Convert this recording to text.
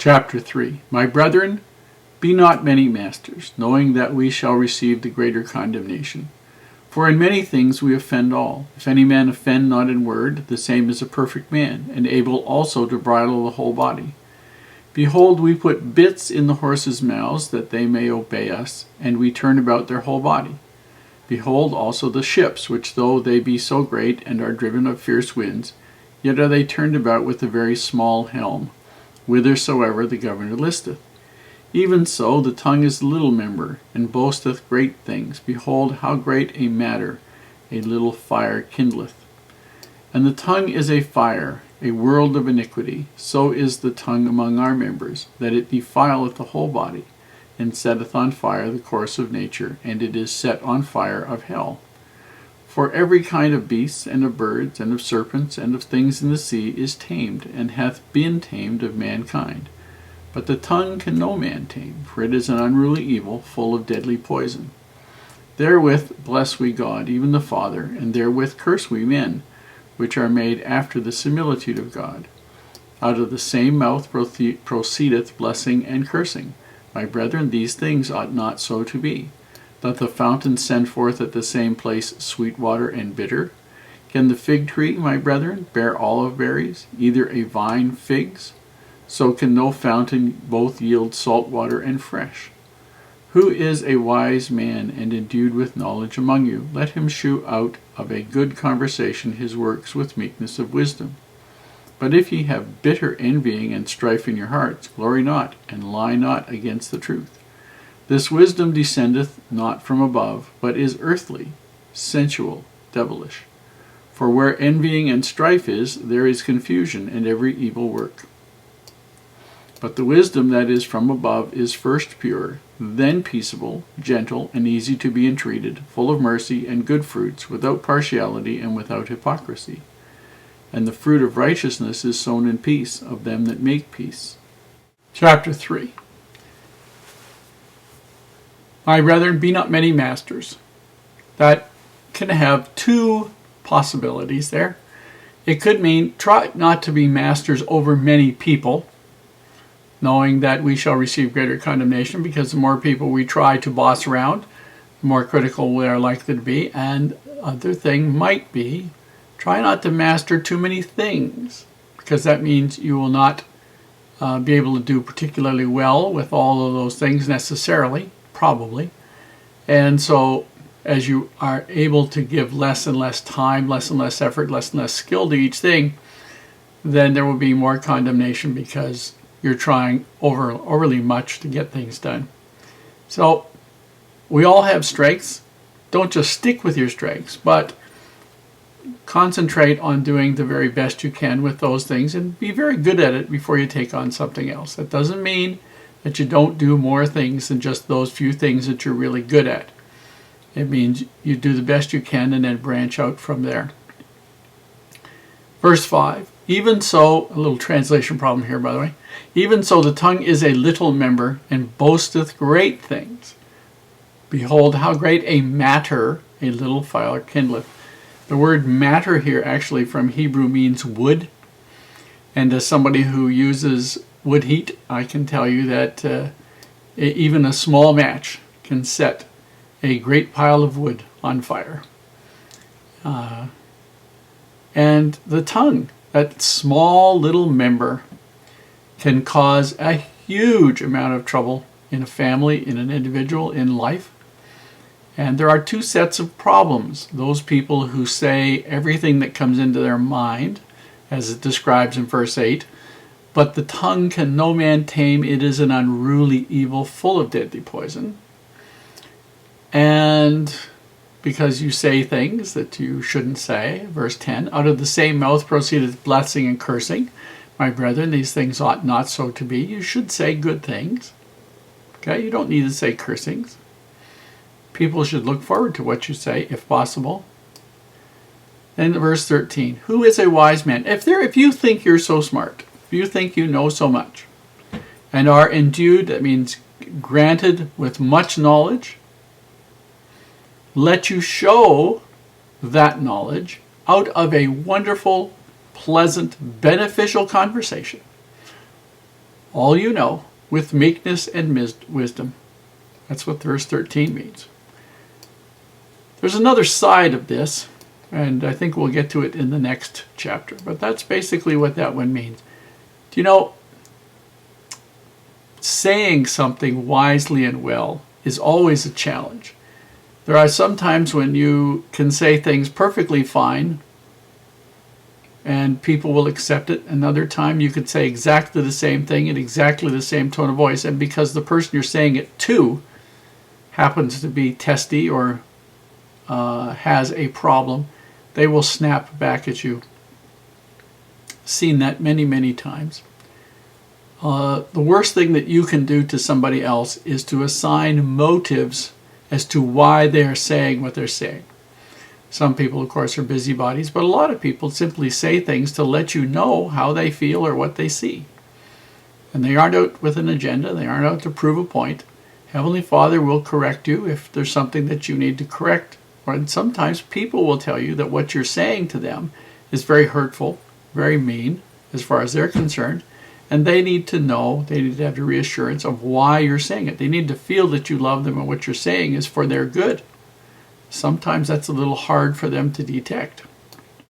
Chapter 3. My brethren, be not many masters, knowing that we shall receive the greater condemnation. For in many things we offend all. If any man offend not in word, the same is a perfect man, and able also to bridle the whole body. Behold, we put bits in the horses' mouths, that they may obey us, and we turn about their whole body. Behold also the ships, which though they be so great, and are driven of fierce winds, yet are they turned about with a very small helm, whithersoever the governor listeth. Even so the tongue is a little member, and boasteth great things. Behold, how great a matter a little fire kindleth. And the tongue is a fire, a world of iniquity. So is the tongue among our members, that it defileth the whole body, and setteth on fire the course of nature, and it is set on fire of hell. For every kind of beasts, and of birds, and of serpents, and of things in the sea is tamed, and hath been tamed of mankind. But the tongue can no man tame, for it is an unruly evil, full of deadly poison. Therewith bless we God, even the Father, and therewith curse we men, which are made after the similitude of God. Out of the same mouth proceedeth blessing and cursing. My brethren, these things ought not so to be. Doth the fountain send forth at the same place sweet water and bitter? Can the fig tree, my brethren, bear olive berries, either a vine figs? So can no fountain both yield salt water and fresh. Who is a wise man and endued with knowledge among you? Let him shew out of a good conversation his works with meekness of wisdom. But if ye have bitter envying and strife in your hearts, glory not, and lie not against the truth. This wisdom descendeth not from above, but is earthly, sensual, devilish. For where envying and strife is, there is confusion and every evil work. But the wisdom that is from above is first pure, then peaceable, gentle, and easy to be entreated, full of mercy and good fruits, without partiality and without hypocrisy. And the fruit of righteousness is sown in peace of them that make peace. Chapter 3. My brethren, be not many masters. That can have two possibilities there. It could mean try not to be masters over many people, knowing that we shall receive greater condemnation, because the more people we try to boss around, the more critical we are likely to be. And other thing might be, try not to master too many things, because that means you will not be able to do particularly well with all of those things necessarily, probably. And so as you are able to give less and less time, less and less effort, less and less skill to each thing, then there will be more condemnation, because you're trying overly much to get things done. So we all have strengths. Don't just stick with your strengths, but concentrate on doing the very best you can with those things, and be very good at it before you take on something else. That doesn't mean that you don't do more things than just those few things that you're really good at. It means you do the best you can and then branch out from there. Verse 5. Even so, a little translation problem here, by the way. Even so the tongue is a little member, and boasteth great things. Behold, how great a matter a little fire kindleth. The word matter here actually from Hebrew means wood. And as somebody who uses wood heat, I can tell you that even a small match can set a great pile of wood on fire. And the tongue, that small little member, can cause a huge amount of trouble in a family, in an individual, in life. And there are two sets of problems. Those people who say everything that comes into their mind, as it describes in verse 8, but the tongue can no man tame, it is an unruly evil, full of deadly poison. And because you say things that you shouldn't say, verse 10, out of the same mouth proceedeth blessing and cursing. My brethren, these things ought not so to be. You should say good things. Okay, you don't need to say cursings. People should look forward to what you say, if possible. Then verse 13, who is a wise man? If you think you're so smart, if you think you know so much, and are endued, that means granted with much knowledge, let you show that knowledge out of a wonderful, pleasant, beneficial conversation. all you know, with meekness and wisdom. That's what verse 13 means. There's another side of this, and I think we'll get to it in the next chapter, but that's basically what that one means. Do you know, saying something wisely and well is always a challenge. There are some times when you can say things perfectly fine and people will accept it. Another time you could say exactly the same thing in exactly the same tone of voice, and because the person you're saying it to happens to be testy or has a problem, they will snap back at you. Seen that many, many times. The worst thing that you can do to somebody else is to assign motives as to why they're saying what they're saying. Some people, of course, are busybodies, but a lot of people simply say things to let you know how they feel or what they see. And they aren't out with an agenda. They aren't out to prove a point. Heavenly Father will correct you if there's something that you need to correct. And sometimes people will tell you that what you're saying to them is very hurtful, very mean, as far as they're concerned. And they need to know, they need to have the reassurance of why you're saying it. They need to feel that you love them and what you're saying is for their good. Sometimes that's a little hard for them to detect.